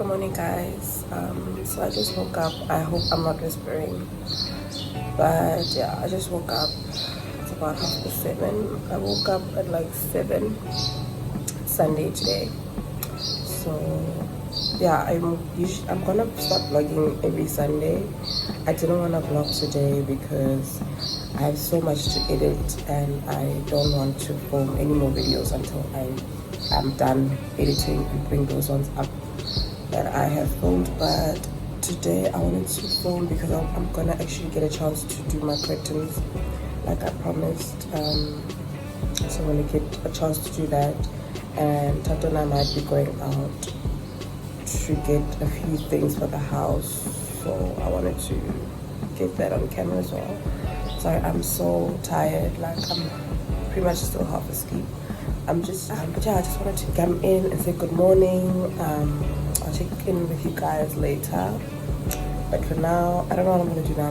Good morning, guys. So I just woke up. I hope I'm not whispering, but yeah, I just woke up. It's about 7:30. I woke up at like 7 Sunday today. So yeah, I'm gonna start vlogging every Sunday. I didn't want to vlog today because I have so much to edit and I don't want to film any more videos until I am done editing and bring those ones up that I have filmed. But today I wanted to film because I'm gonna actually get a chance to do my curtains like I promised. So I'm gonna get a chance to do that, and Tato and I might be going out to get a few things for the house, so I wanted to get that on camera as well. Sorry, I'm so tired, like I'm pretty much still half asleep. But yeah, I just wanted to come in and say good morning. I'll check in with you guys later, but for now, I don't know what I'm gonna do now.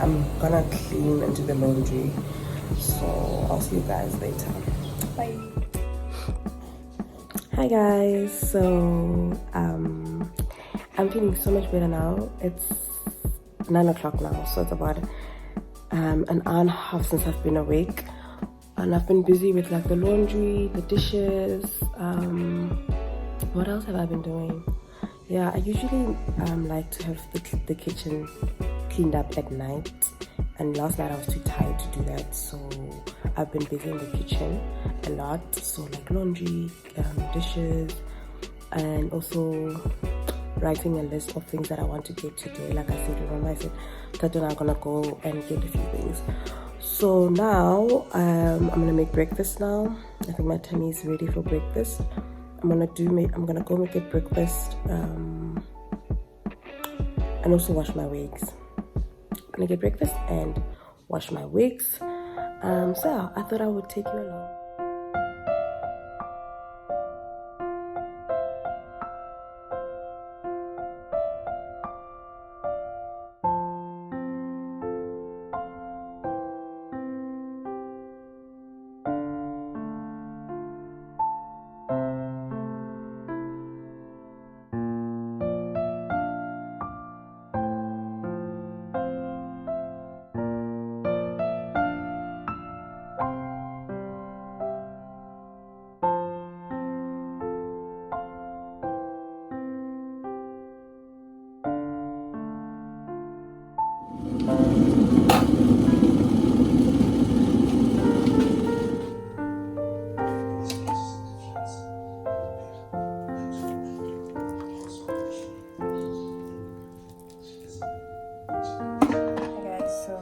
I'm gonna clean and do the laundry, so I'll see you guys later. Bye. Hi guys, so I'm feeling so much better now. It's 9 o'clock now, so it's about an hour and a half since I've been awake, and I've been busy with like the laundry, the dishes. What else have I been doing? Yeah, I usually like to have the kitchen cleaned up at night, and last night I was too tired to do that, so I've been busy in the kitchen a lot. So like laundry, dishes, and also writing a list of things that I want to get today. Like I said, remember I said Tato and I'm gonna go and get a few things. So now I'm gonna make breakfast now. I think my tummy is ready for breakfast. I'm gonna go make it breakfast and also wash my wigs. I'm gonna get breakfast and wash my wigs. So yeah, I thought I would take you along. So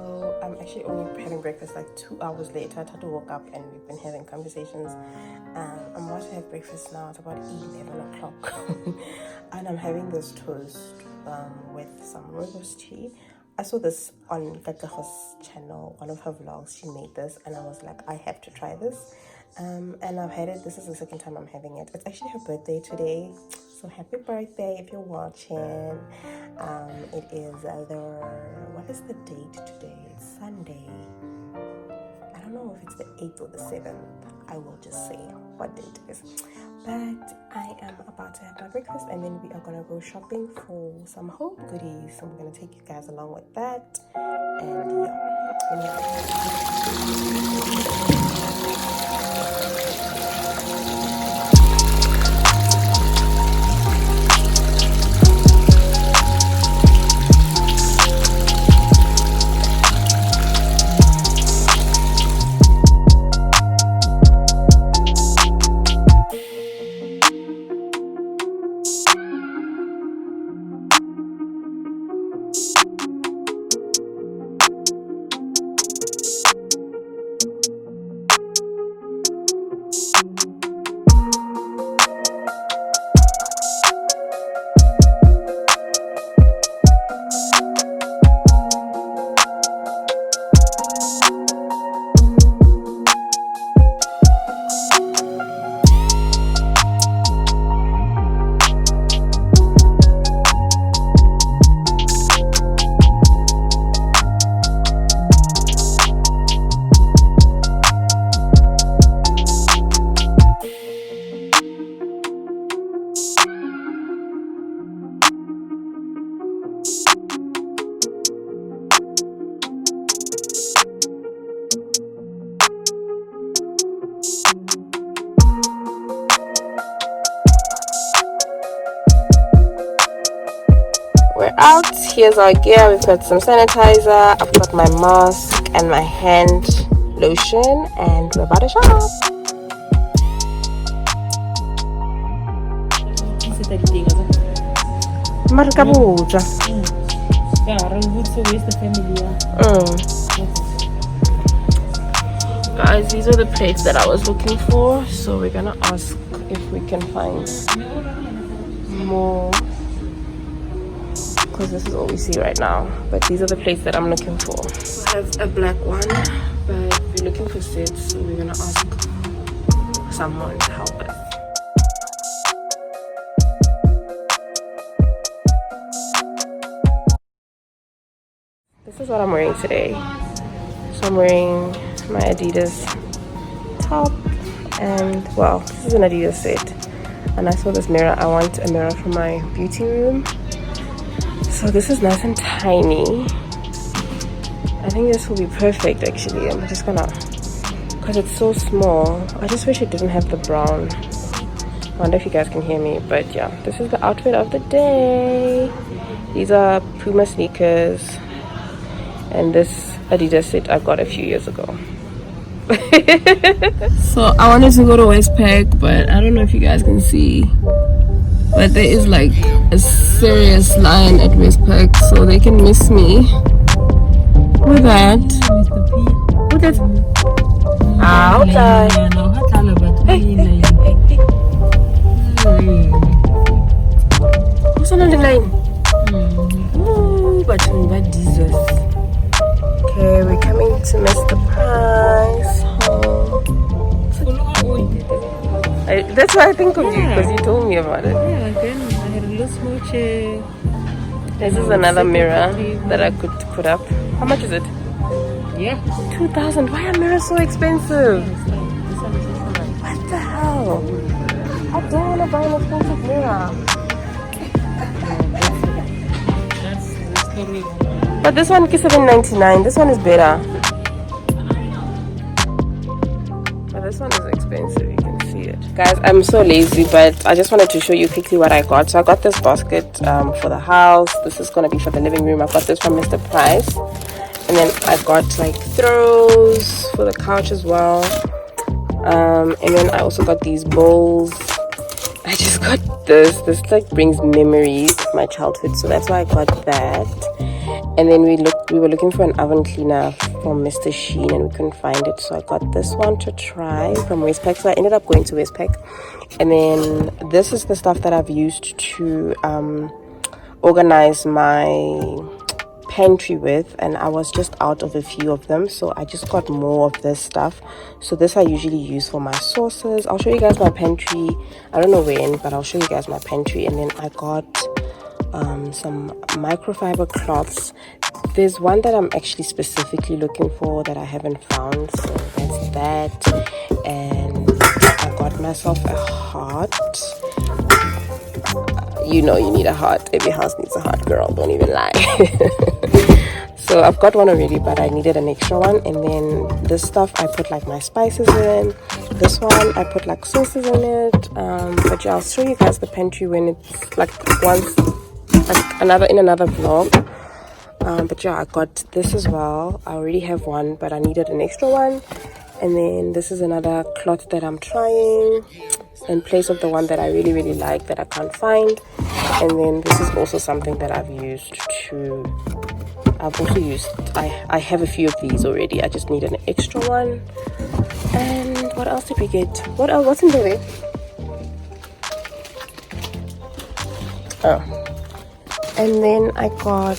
I'm actually only having breakfast like 2 hours later. Tato woke up and we've been having conversations. I'm about to have breakfast now. It's about 11 o'clock. And I'm having this toast with some rooibos tea. I saw this on Kakaho's channel, one of her vlogs. She made this and I was like, I have to try this. And I've had it. This is the second time I'm having it. It's actually her birthday today, so happy birthday if you're watching. It is what is the date today? It's Sunday. I don't know if it's the 8th or the 7th. I will just say what date it is. But I am about to have my breakfast and then we are gonna go shopping for some home goodies. So I'm gonna take you guys along with that. And we're out. Here's our gear. We've got some sanitizer, I've got my mask and my hand lotion, and we're about to shop. Marcabuza. Guys, these are the plates that I was looking for, so we're gonna ask if we can find more, because this is all we see right now. But these are the plates that I'm looking for. I have a black one, but we're looking for sets, so we're gonna ask someone to help us. This is what I'm wearing today. So I'm wearing my Adidas top, and well, this is an Adidas set. And I saw this mirror. I want a mirror for my beauty room. So this is nice and tiny. I think this will be perfect actually. I'm just gonna, because it's so small. I just wish it didn't have the brown. I wonder if you guys can hear me, but yeah, this is the outfit of the day. These are Puma sneakers, and this Adidas set I got a few years ago. So I wanted to go to Westpac, but I don't know if you guys can see, but there is like a serious line at Westpac, so they can miss me with that. With that. What's on the line? Oh, but Jesus. Okay, we're coming to Mr. Price home. That's why I think of you, because you told me about it. Yeah, then I had a little small chair. This is another mirror that I could put up. How much is it? Yeah. 2,000. Why are mirrors so expensive? What the hell? I don't want to buy an expensive mirror. That's the story. But this one is $7.99. This one is better. But this one is expensive. You can see it. Guys, I'm so lazy, but I just wanted to show you quickly what I got. So I got this basket for the house. This is going to be for the living room. I got this from Mr. Price. And then I got like throws for the couch as well. And then I also got these bowls. I just got this. This like brings memories of my childhood. So that's why I got that. And then we were looking for an oven cleaner from Mr. Sheen, and we couldn't find it, so I got this one to try from Westpac. So I ended up going to Westpac. And then this is the stuff that I've used to organize my pantry with, and I was just out of a few of them, so I just got more of this stuff. So this I usually use for my sauces. I'll show you guys my pantry. I don't know when, but I'll show you guys my pantry. And then I got some microfiber cloths. There's one that I'm actually specifically looking for that I haven't found, so that's that. And I got myself a heart. You know you need a heart. Every house needs a heart, girl, don't even lie. So I've got one already, but I needed an extra one. And then this stuff I put like my spices in. This one I put like sauces in it. But yeah, I'll show you guys the pantry when it's like once, like in another vlog. But yeah, I got this as well. I already have one, but I needed an extra one. And then this is another cloth that I'm trying in place of the one that I really like that I can't find. And then this is also something that I've also used. I have a few of these already. I just need an extra one. And what else did we get? What's in there? Oh, and then I got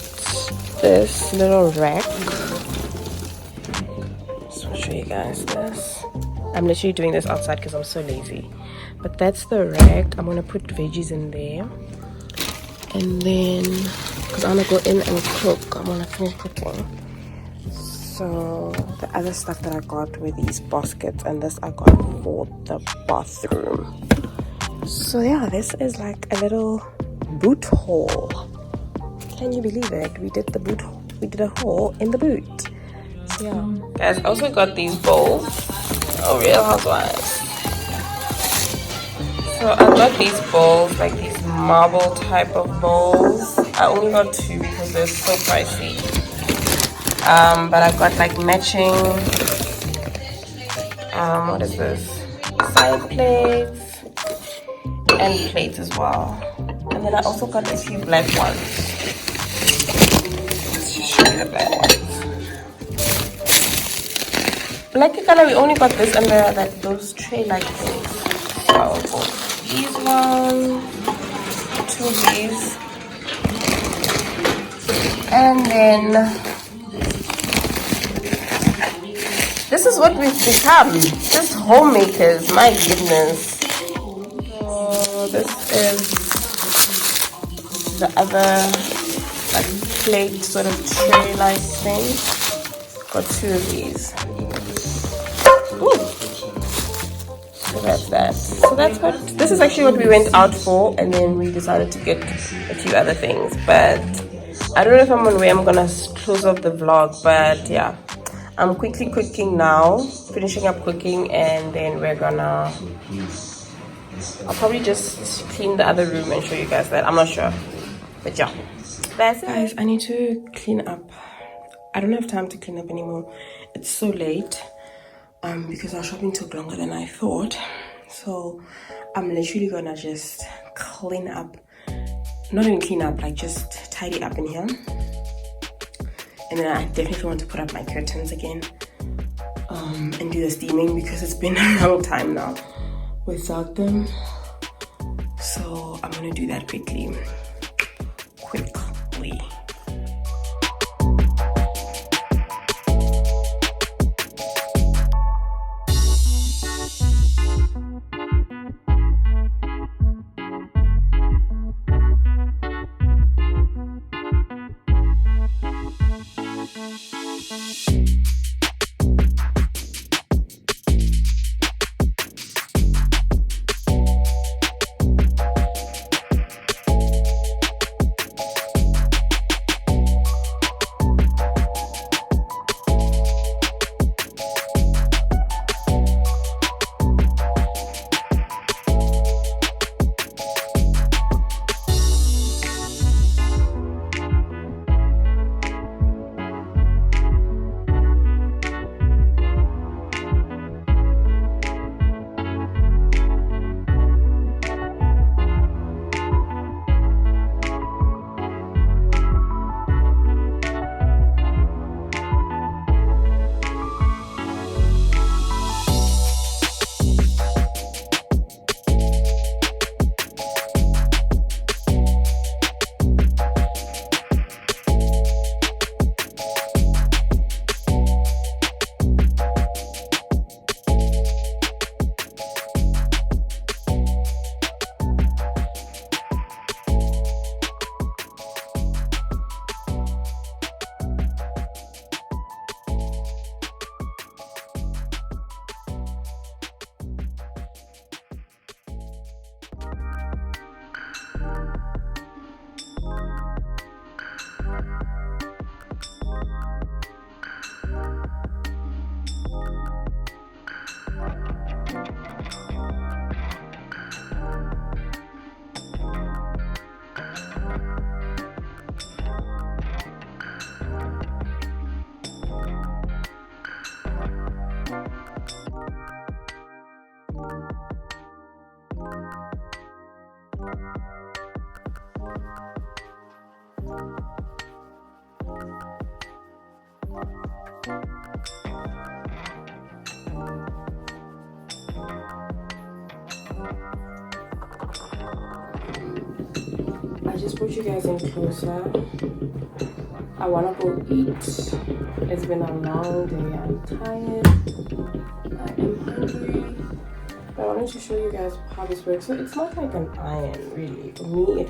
this little rack. So I'll show you guys this. I'm literally doing this outside because I'm so lazy. But that's the rack. I'm gonna put veggies in there. And then, because I want to go in and cook, I want to finish cooking. So the other stuff that I got were these baskets, and this I got for the bathroom. So yeah, this is like a little boot haul. Can you believe it? We did a haul in the boot. So yeah. Guys, I also got these bowls. Oh, Real Housewives. So I got these bowls, like these marble type of bowls. I only got 2 because they're so pricey. But I got like matching, what is this? Side plates and plates as well. And then I also got a few black ones. Let's just show you the black ones. Black color, we only got this under those tray-like things. So I bought these ones, 2 of these. And then this is what we've become, just homemakers, my goodness. So this is the other like plate sort of tray-like thing. Got 2 of these. Ooh. So that's that. So that's what, this is actually what we went out for, and then we decided to get a few other things, but I don't know if I'm on way I'm gonna close off the vlog, but yeah. I'm quickly cooking now, finishing up cooking, and then we're gonna, I'll probably just clean the other room and show you guys that. I'm not sure, but yeah, that's it. Guys, I need to clean up. I don't have time to clean up anymore. It's so late, because our shopping took longer than I thought. So I'm literally gonna just clean up, not even clean up, like just tidy up in here. And then I definitely want to put up my curtains again, and do the steaming because it's been a long time now without them. So I'm gonna do that quickly. I just put you guys in closer. I wanna go eat. It's been a long day. I'm tired. I am hungry. But I wanted to show you guys how this works. So it's not like an iron, really. For me,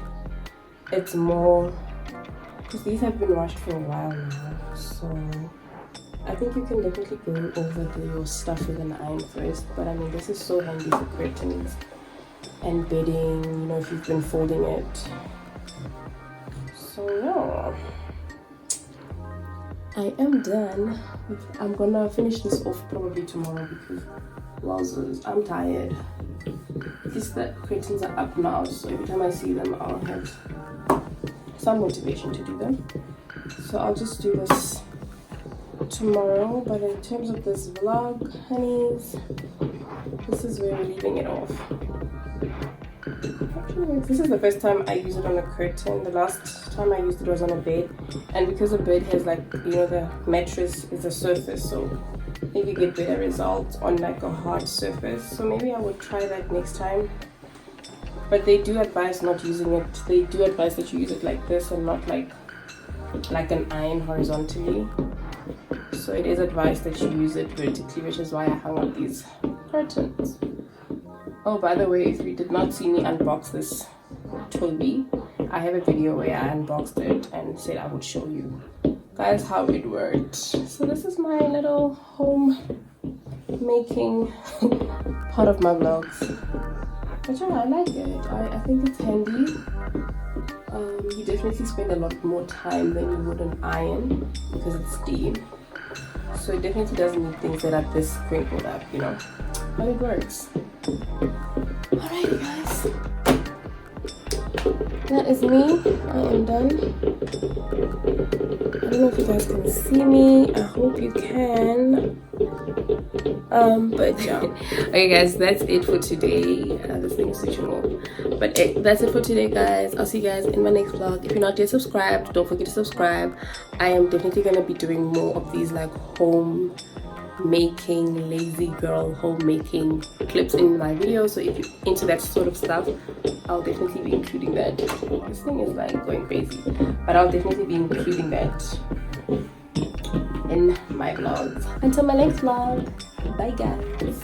it's more because these have been washed for a while now. So I think you can definitely go over your stuff with an iron first. But I mean, this is so handy for curtains and bedding, you know, if you've been folding it. So yeah, I am done. I'm gonna finish this off probably tomorrow because, wowzers, I'm tired. At least the curtains are up now, so every time I see them I'll have some motivation to do them. So I'll just do this tomorrow. But in terms of this vlog, honeys, this is where we're leaving it off. This is the first time I use it on a curtain. The last time I used it was on a bed, and because the bed has like, you know, the mattress is a surface, so maybe get better results on like a hard surface. So maybe I would try that next time. But they do advise not using it. They do advise that you use it like this and not like an iron horizontally. So it is advised that you use it vertically, which is why I hung up these curtains. Oh, by the way, if you did not see me unbox this Toby, I have a video where I unboxed it and said I would show you guys how it worked. So this is my little home making part of my vlogs. But yeah, I like it. I think it's handy. You definitely spend a lot more time than you would on iron because it's steam. So it definitely doesn't need things that are this crinkled up, you know. But it works. Alright guys, that is me. I am done. I don't know if you guys can see me. I hope you can. But yeah. Okay guys, that's it for today. This thing is switching off. But that's it for today guys. I'll see you guys in my next vlog. If you're not yet subscribed, don't forget to subscribe. I am definitely gonna be doing more of these like home making, lazy girl homemaking clips in my videos. So if you're into that sort of stuff, I'll definitely be including that. This thing is like going crazy, but I'll definitely be including that in my vlogs. Until my next vlog, bye guys.